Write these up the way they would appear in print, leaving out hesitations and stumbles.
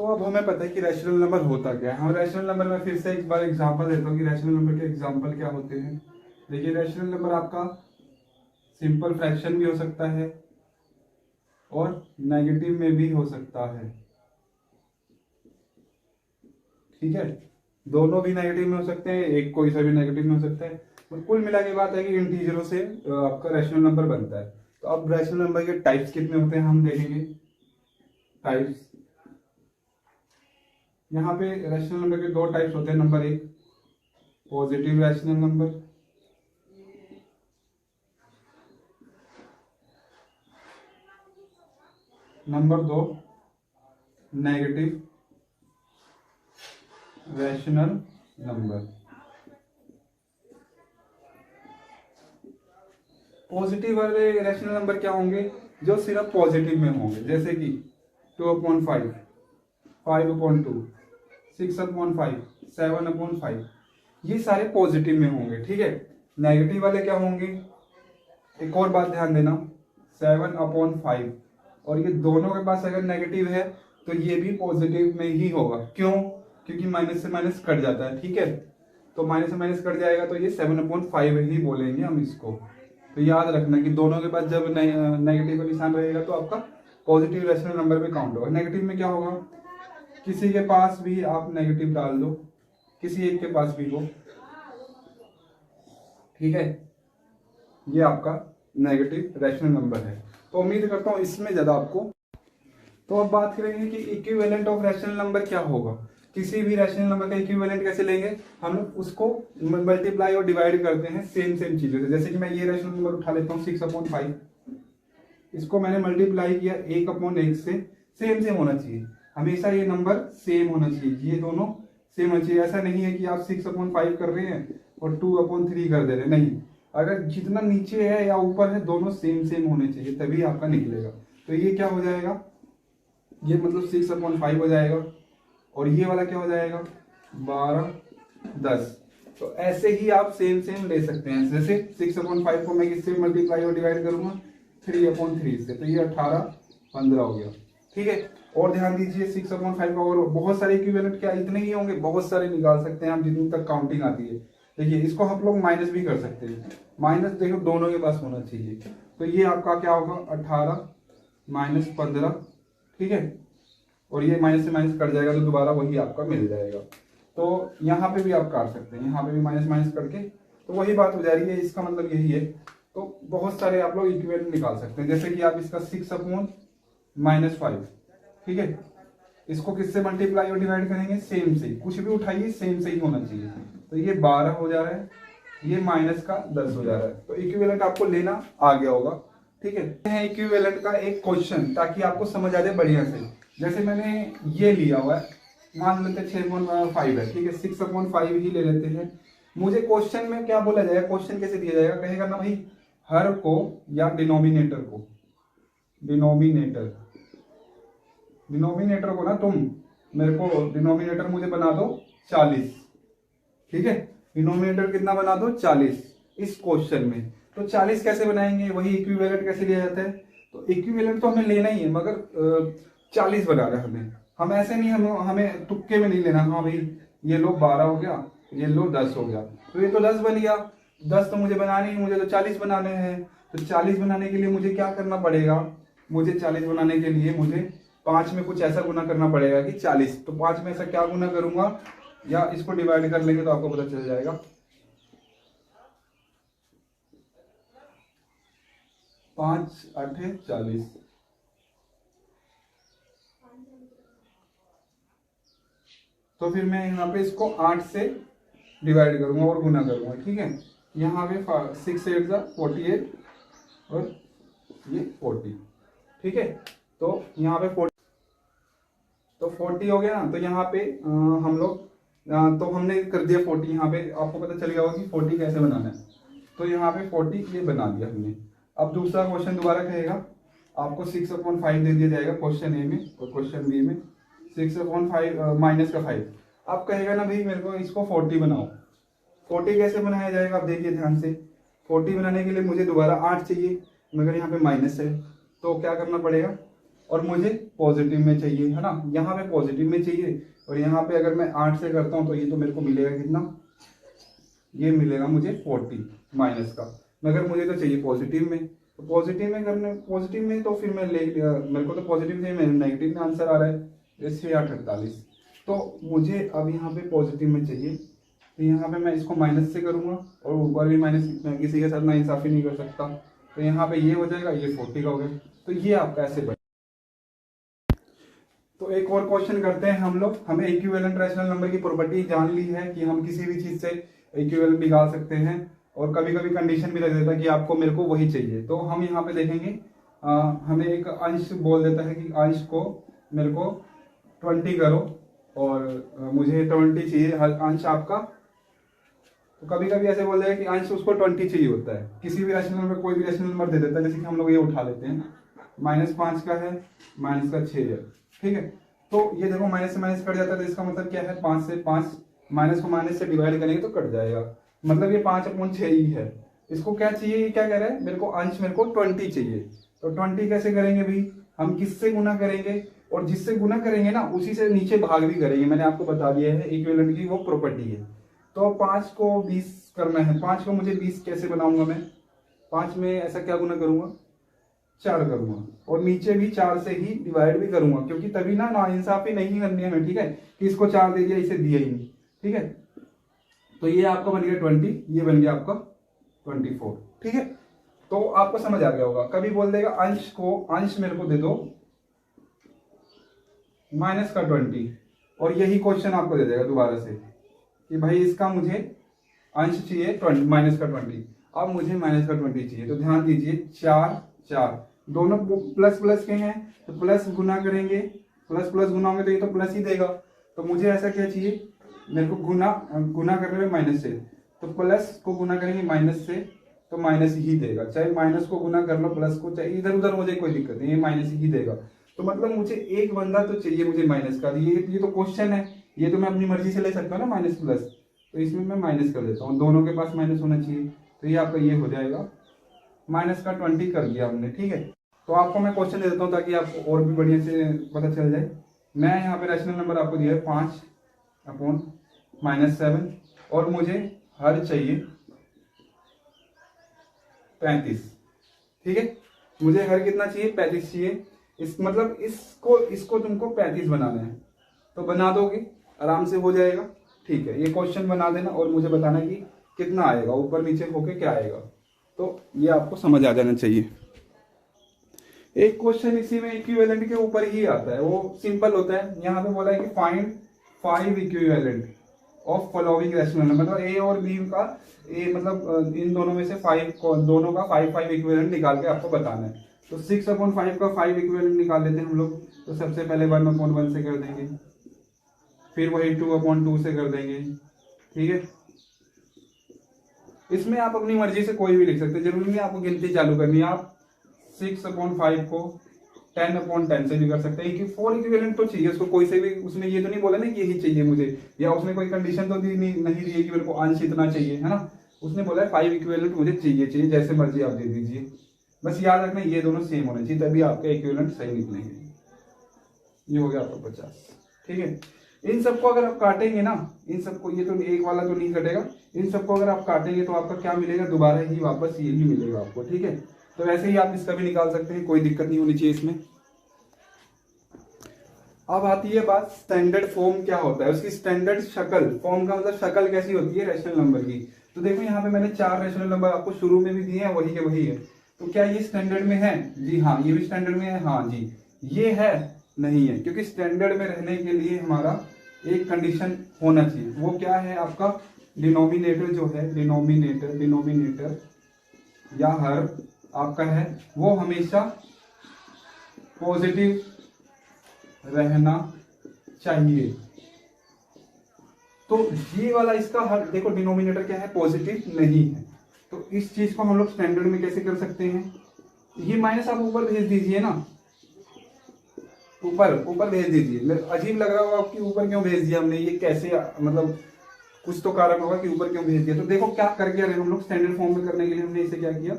तो अब हमें पता है कि रैशनल नंबर होता क्या है। हम रैशनल नंबर में फिर से एक बार एग्जांपल देता हूँ कि रैशनल नंबर के एग्जांपल क्या होते हैं। देखिए, रैशनल नंबर आपका सिंपल फ्रैक्शन भी हो सकता है और नेगेटिव में भी हो सकता है। ठीक है, दोनों भी नेगेटिव में हो सकते हैं, एक कोई सा भी नेगेटिव में हो सकता है। और कुल मिला के बात है कि इंटीजरों से आपका रैशनल नंबर बनता है। तो अब रैशनल नंबर के टाइप्स कितने होते हैं हम देखेंगे। टाइप्स, यहाँ पे रैशनल नंबर के दो टाइप्स होते हैं। नंबर एक, पॉजिटिव रैशनल नंबर। नंबर दो, नेगेटिव रैशनल नंबर। पॉजिटिव वाले रैशनल नंबर क्या होंगे, जो सिर्फ पॉजिटिव में होंगे, जैसे कि 2/5, 5/2, 6/5, 7/5, ये सारे पॉजिटिव में होंगे। ठीक है, नेगेटिव वाले क्या होंगे, एक और बात ध्यान देना, 7/5, और ये दोनों के पास अगर नेगेटिव है तो ये भी पॉजिटिव में ही होगा। क्यों, क्योंकि माइनस से माइनस कट जाता है। ठीक है, तो माइनस से माइनस कट जाएगा तो ये 7/5 ही बोलेंगे हम इसको। तो याद रखना कि दोनों के पास जब नेगेटिव का निशान रहेगा तो आपका पॉजिटिव रैशनल नंबर में काउंट होगा। नेगेटिव में क्या होगा, किसी के पास भी आप नेगेटिव डाल दो, किसी एक के पास भी हो। ठीक है, ये आपका नेगेटिव रैशनल नंबर है। तो उम्मीद करता हूं इसमें ज्यादा आपको। तो अब बात करेंगे कि इक्विवेलेंट ऑफ रैशनल नंबर क्या होगा। किसी भी रैशनल नंबर का इक्विवेलेंट कैसे लेंगे, हम लोग उसको मल्टीप्लाई और डिवाइड करते हैं सेम सेम चीजों से। जैसे कि मैं ये रैशनल नंबर उठा लेता हूँ 6/5, इसको मैंने मल्टीप्लाई किया 1/1 से। सेम सेम होना चाहिए, हमेशा ये नंबर सेम होना चाहिए, ये दोनों सेम होना चाहिए। ऐसा नहीं है कि आप 6/5 कर रहे हैं और 2/3 कर दे रहे हैं, नहीं। अगर जितना नीचे है या ऊपर है दोनों सेम सेम होने चाहिए, तभी आपका निकलेगा। तो ये क्या हो जाएगा, ये मतलब 6/5 हो जाएगा, और ये वाला क्या हो जाएगा 12/10। तो ऐसे ही आप सेम सेम ले सकते हैं। जैसे 6/5 को मैं किससे मल्टीप्लाई और डिवाइड करूंगा 3/3 से, तो ये 18/15 हो गया। ठीक है, और ध्यान दीजिए 6/5 का और बहुत सारे इक्विवेलेंट क्या इतने ही होंगे, बहुत सारे निकाल सकते हैं हम जितनी तक काउंटिंग आती है। देखिए, इसको हम लोग माइनस भी कर सकते हैं। माइनस देखो दोनों के पास होना चाहिए। तो ये आपका क्या होगा 18 - 15। ठीक है, और ये माइनस से माइनस कट जाएगा तो दोबारा वही आपका मिल जाएगा। तो यहाँ पे भी आप काट सकते हैं, यहाँ पे भी माइनस माइनस करके तो वही बात हो जा रही है। इसका मतलब यही है। तो बहुत सारे आप लोग इक्विवेलेंट निकाल सकते हैं। जैसे कि आप इसका 6/-5, ठीक है, इसको किससे मल्टीप्लाई और डिवाइड करेंगे, सेम से। कुछ भी उठाइए सेम से ही होना चाहिए। तो ये 12 हो जा रहा है, ये माइनस का 10 हो जा रहा है। तो इक्विवेलेंट आपको लेना आ गया होगा। ठीक है, इक्विवेलेंट का एक क्वेश्चन ताकि आपको समझ आ जाए बढ़िया से। जैसे मैंने ये लिया हुआ है, मान लेते 6/5 है, ठीक है, 6/5 ही ले लेते हैं। मुझे क्वेश्चन में क्या बोला जाएगा, क्वेश्चन कैसे दिया जाएगा, कहेगा ना भाई हर को या डिनोमिनेटर को, डिनोमिनेटर को ना तुम मेरे को डिनोमिनेटर मुझे बना दो 40। ठीक है, डिनोमिनेटर कितना बना दो 40 इस क्वेश्चन में। तो 40 कैसे बनाएंगे, वही इक्विवेलेंट कैसे लिया जाता है। तो इक्विवेलेंट तो हमें लेना ही है, मगर 40 बनाना है हम ऐसे नहीं, हमें तुक्के में नहीं लेना। हाँ भाई ये लो 12 हो गया, ये लो 10 हो गया, तो ये तो 10 बन गया। 10 तो मुझे बनाने ही, मुझे तो 40 बनाने हैं। तो 40 बनाने के लिए मुझे क्या करना पड़ेगा, मुझे 40 बनाने के लिए मुझे 5 में कुछ ऐसा गुना करना पड़ेगा कि 40। तो 5 में ऐसा क्या गुना करूंगा, या इसको डिवाइड कर लेंगे तो आपको पता चल जाएगा। 5 × 8 = 40। तो फिर मैं यहाँ पे इसको 8 से डिवाइड करूंगा और गुना करूंगा। ठीक है, यहाँ पे 6 × 8 = 48 और ये 40। ठीक है, तो यहाँ पे 40 हो गया ना। तो यहाँ पे हम लोग तो हमने कर दिया 40। यहाँ पे आपको पता चल गया होगा कि 40 कैसे बनाना है। तो यहाँ पे 40 ये बना दिया हमने। अब दूसरा क्वेश्चन दोबारा कहेगा, आपको 6/5 दे दिया जाएगा क्वेश्चन ए में, और क्वेश्चन बी में 6/5 - 5। अब कहेगा ना भाई मेरे को इसको 40 बनाओ। 40 कैसे बनाया जाएगा, आप देखिए ध्यान से। 40 बनाने के लिए मुझे दोबारा 8 चाहिए, मगर यहाँ पे माइनस है, तो क्या करना पड़ेगा, और मुझे पॉजिटिव में चाहिए, है ना। यहाँ पे पॉजिटिव में चाहिए और यहाँ पे अगर मैं 8 से करता हूँ तो ये तो मेरे को मिलेगा कितना, ये मिलेगा मुझे 40 माइनस का, मगर मुझे तो चाहिए पॉजिटिव में। तो पॉजिटिव में करने, पॉजिटिव में तो फिर मैं मेरे को तो पॉजिटिव चाहिए, मेरे नेगेटिव में आंसर आ रहा है 6/48। तो मुझे अब यहाँ पे पॉजिटिव में चाहिए, तो यहाँ पे मैं इसको माइनस से करूँगा और ऊपर भी माइनस, मैं किसी के साथ ना इंसाफी नहीं कर सकता। तो यहाँ पे ये हो जाएगा, ये 40 का हो गया। तो ये आपका ऐसे बने। तो एक और क्वेश्चन करते हैं हम लोग। हमें इक्विवेलेंट रैशनल नंबर की प्रॉपर्टी जान ली है कि हम किसी भी चीज़ से इक्विवेलेंट निकाल सकते हैं, और कभी कभी कंडीशन भी रख देता है कि आपको मेरे को वही चाहिए। तो हम यहाँ पे देखेंगे, हमें एक अंश बोल देता है कि अंश को मेरे को 20 करो और मुझे 20 चाहिए हर अंश आपका। तो कभी कभी ऐसे बोल देगा कि अंश उसको 20 चाहिए होता है, किसी भी रैशनल नंबर, कोई भी रैशनल नंबर दे देता है। जैसे कि हम लोग ये उठा लेते हैं, -5 का है, माइनस का 6 है, ठीक है। तो ये देखो माइनस से माइनस कट जाता है, तो इसका मतलब क्या है, 5 से 5 माइनस को माइनस से डिवाइड करेंगे तो कट जाएगा, मतलब ये 5/6 ही है। इसको क्या चाहिए, ये क्या कह रहा है, मेरे को अंश मेरे को 20 चाहिए। तो 20 कैसे करेंगे भाई, हम किससे गुना करेंगे, और जिससे गुना करेंगे ना उसी से नीचे भाग भी करेंगे। मैंने आपको बता दिया है इक्विवेलेंट की वो प्रॉपर्टी है। तो 5 को 20 करना है, 5 को मुझे 20 कैसे बनाऊंगा मैं, 5 में ऐसा क्या गुना करूंगा, 4 करूंगा, और नीचे भी 4 से ही डिवाइड भी करूंगा, क्योंकि तभी ना नाइंसाफी नहीं करनी है हमें, ठीक है, कि इसको 4 दे दिया इसे दिया ही नहीं, ठीक है। तो ये आपका बन गया 20, ये बन गया आपका 24, ठीक है। तो आपको समझ आ गया होगा। कभी बोल देगा अंश मेरे को दे दो माइनस का 20, और यही क्वेश्चन आपको दे देगा दोबारा से कि भाई इसका मुझे अंश चाहिए 20 माइनस का 20, अब मुझे माइनस का 20 चाहिए। तो ध्यान दीजिए 4 दोनों प्लस प्लस के हैं, तो प्लस गुना करेंगे, प्लस प्लस गुना होंगे तो ये तो प्लस ही देगा। तो मुझे ऐसा क्या चाहिए, मेरे को गुना करने में माइनस से, तो प्लस को गुना करेंगे माइनस से तो माइनस ही देगा, चाहे माइनस को गुना कर लो प्लस को, चाहे इधर उधर हो जाए कोई दिक्कत नहीं, ये माइनस ही देगा। तो मतलब मुझे एक बंदा तो चाहिए मुझे माइनस का, ये तो क्वेश्चन है, ये तो मैं अपनी मर्जी से ले सकता हूँ ना माइनस प्लस, तो इसमें मैं माइनस कर देता हूँ, दोनों के पास माइनस होना चाहिए। तो ये आपका ये हो जाएगा माइनस का 20 कर दिया हमने, ठीक है। तो आपको मैं क्वेश्चन दे देता हूँ ताकि आपको और भी बढ़िया से पता चल जाए। मैं यहाँ पे रैशनल नंबर आपको दिया है 5/-7, और मुझे हर चाहिए 35, ठीक है। मुझे हर कितना चाहिए, 35 चाहिए। इस मतलब इसको तुमको 35 बनाना है, तो बना दोगे, आराम से हो जाएगा, ठीक है। ये क्वेश्चन बना देना और मुझे बताना कि कितना आएगा, ऊपर नीचे होके क्या आएगा। तो ये आपको समझ आ जाना चाहिए। एक क्वेश्चन इसी में इक्विवेलेंट के ऊपर ही आता है, वो सिंपल होता है। यहाँ पे बोला है कि find 5 equivalent of following rational number, मतलब ए और बी का, ए मतलब इन दोनों में से 5 दोनों का 5 इक्विवेलेंट निकाल के आपको बताना है। तो 6/5 का 5 इक्विवेलेंट निकाल लेते हैं हम लोग। तो सबसे पहले 1/1 से कर देंगे, फिर वही 2/2 से कर देंगे, ठीक है। इसमें आप अपनी मर्जी से कोई भी लिख सकते हैं, जरूरी नहीं आपको गिनती चालू करनी है। आप 6/5 को 10/10 से भी कर सकते हैं, क्योंकि 4 इक्विवेलेंट तो चाहिए उसको, कोई से भी उसने ये तो नहीं बोला ना कि यही चाहिए मुझे, या उसने कोई कंडीशन तो नहीं दी है कि मेरे को अंश इतना चाहिए, है ना। उसने बोला है 5 इक्विवेलेंट मुझे चाहिए, जैसे मर्जी आप दे दीजिए। बस याद रखना ये दोनों सेम होने चाहिए, तभी आपके इक्विवेलेंट सही निकलेंगे। ये हो गया आपका 50, ठीक है। इन सबको अगर आप काटेंगे ना, इन सबको, ये तो एक वाला तो नहीं कटेगा, इन सबको अगर आप काटेंगे तो आपका क्या मिलेगा, दोबारा ही वापस यही मिलेगा आपको, ठीक है। तो वैसे ही आप इसका भी निकाल सकते हैं, कोई दिक्कत नहीं होनी चाहिए इसमें। अब आती है बात स्टैंडर्ड फॉर्म क्या होता है, उसकी स्टैंडर्ड शक्ल, फॉर्म का मतलब शक्ल कैसी होती है रैशनल नंबर की। तो देखो यहाँ पे मैंने 4 रैशनल नंबर आपको शुरू में भी दिए हैं, वही के वही है। तो क्या ये स्टैंडर्ड में है, जी हाँ, ये भी स्टैंडर्ड में है, हाँ जी। ये है, नहीं है, क्योंकि स्टैंडर्ड में रहने के लिए हमारा एक कंडीशन होना चाहिए। वो क्या है, आपका डिनोमिनेटर जो है, डिनोमिनेटर या हर आपका है, वो हमेशा पॉजिटिव रहना चाहिए। तो ये वाला इसका हर, देखो डिनोमिनेटर क्या है, पॉजिटिव नहीं है। तो इस चीज को हम लोग स्टैंडर्ड में कैसे कर सकते हैं, ये माइनस आप ऊपर भेज दीजिए ना, ऊपर भेज दीजिए। मेरे अजीब लग रहा होगा आपकी, ऊपर क्यों भेज दिया हमने, ये कैसे, मतलब कुछ तो कारण होगा कि ऊपर क्यों भेज दिया। तो देखो क्या करके हम लोग स्टैंडर्ड फॉर्म में करने के लिए हमने इसे क्या किया,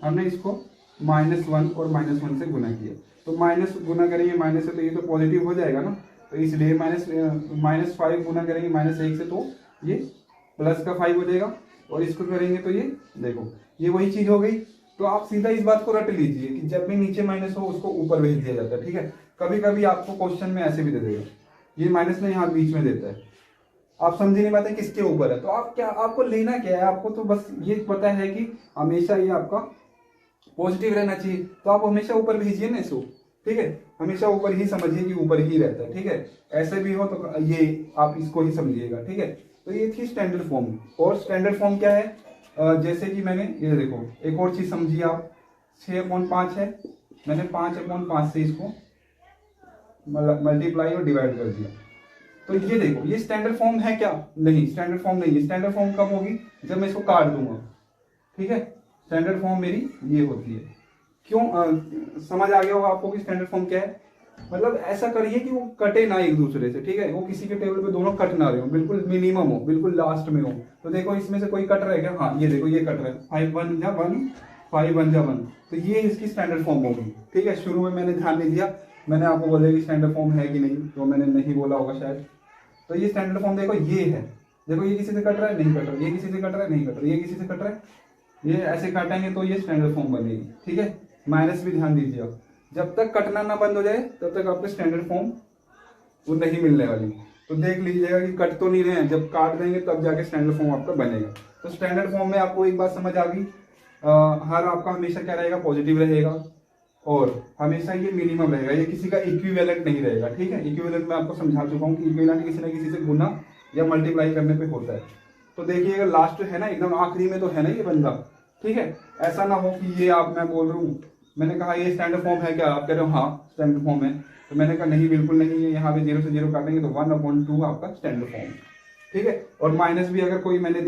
हमने इसको -1 और -1 से गुना किया, तो माइनस गुना करेंगे माइनस से तो ये तो पॉजिटिव हो जाएगा ना, तो इसलिए -5 गुना करेंगे -1 से तो ये +5 हो जाएगा, और इसको करेंगे तो ये देखो ये वही चीज हो गई। तो आप सीधा इस बात को रट लीजिए कि जब भी नीचे माइनस हो उसको ऊपर भेज दिया जाता है, ठीक है। कभी कभी आपको क्वेश्चन में ऐसे भी दे देगा, ये माइनस नहीं यहाँ बीच में देता है, आप समझ नहीं पाते किसके ऊपर है, तो आप क्या, आपको लेना क्या है, आपको तो बस ये पता है कि हमेशा ये आपका पॉजिटिव रहना चाहिए, तो आप हमेशा ऊपर भेजिए ना इसको, ठीक है, हमेशा ऊपर ही समझिए कि ऊपर ही रहता है, ठीक है। ऐसे भी हो तो ये आप इसको ही समझिएगा, ठीक है। तो ये थी स्टैंडर्ड फॉर्म। और स्टैंडर्ड फॉर्म क्या है, जैसे कि मैंने ये देखो एक और चीज समझिए आप, 6/5 है, मैंने 5/5 से इसको मल्टीप्लाई और डिवाइड कर दिया, तो ये देखो ये स्टैंडर्ड फॉर्म है क्या, नहीं स्टैंडर्ड फॉर्म नहीं है। स्टैंडर्ड फॉर्म कब होगी, जब मैं इसको काट दूंगा, ठीक है। स्टैंडर्ड फॉर्म मेरी ये होती है, क्यों समझ आ गया होगा आपको कि स्टैंडर्ड फॉर्म क्या है। मतलब ऐसा करिए कि वो कटे ना एक दूसरे से, ठीक है, वो किसी के टेबल पे दोनों कट ना रहे हो, बिल्कुल मिनिमम हो, बिल्कुल लास्ट में हो। तो देखो इसमें से कोई कट रहा है क्या, हाँ ये देखो ये कट रहा है, 5 1 1 5 1 1, तो ये इसकी स्टैंडर्ड फॉर्म होगी, ठीक है। शुरू में मैंने ध्यान नहीं दिया, मैंने आपको बोला कि स्टैंडर्ड फॉर्म है कि नहीं, तो मैंने नहीं बोला होगा शायद। तो ये स्टैंडर्ड फॉर्म देखो ये है, देखो ये किसी से कट रहा है, नहीं कट रहा, ये किसी से कट रहा है, नहीं कट रहा, ये किसी से कट रहा है, ये ऐसे काटेंगे तो ये स्टैंडर्ड फॉर्म बनेगी, ठीक है। माइनस भी ध्यान दीजिए आप, जब तक कटना ना बंद हो जाए तब तक आपको स्टैंडर्ड फॉर्म वो नहीं मिलने वाली। तो देख लीजिएगा कि कट तो नहीं रहे हैं, जब काट देंगे तब जाके स्टैंडर्ड फॉर्म आपका बनेगा। तो स्टैंडर्ड फॉर्म में आपको एक बात समझ आ गई, हर आपका हमेशा क्या रहेगा, पॉजिटिव रहेगा, और हमेशा ये मिनिमम रहेगा, ये किसी का इक्विवेलेंट नहीं रहेगा, ठीक है। इक्विवेलेंट मैं आपको समझा चुका हूँ कि इक्विवेलेंट किसी ना किसी से गुना या मल्टीप्लाई करने पे होता है। तो देखिएगा लास्ट है ना, एकदम आखिरी में तो है ना ये बंदा, ठीक है। ऐसा ना हो कि ये आप, मैं बोल रहा हूँ, मैंने कहा ये स्टैंडर्ड फॉर्म है क्या, आप कह रहे हो हाँ स्टैंडर्ड फॉर्म है, तो मैंने कहा नहीं बिल्कुल नहीं है, यहाँ पे 0 से 0 काटेंगे तो 1/2 आपका स्टैंडर्ड फॉर्म, ठीक है। और माइनस भी अगर कोई मैंने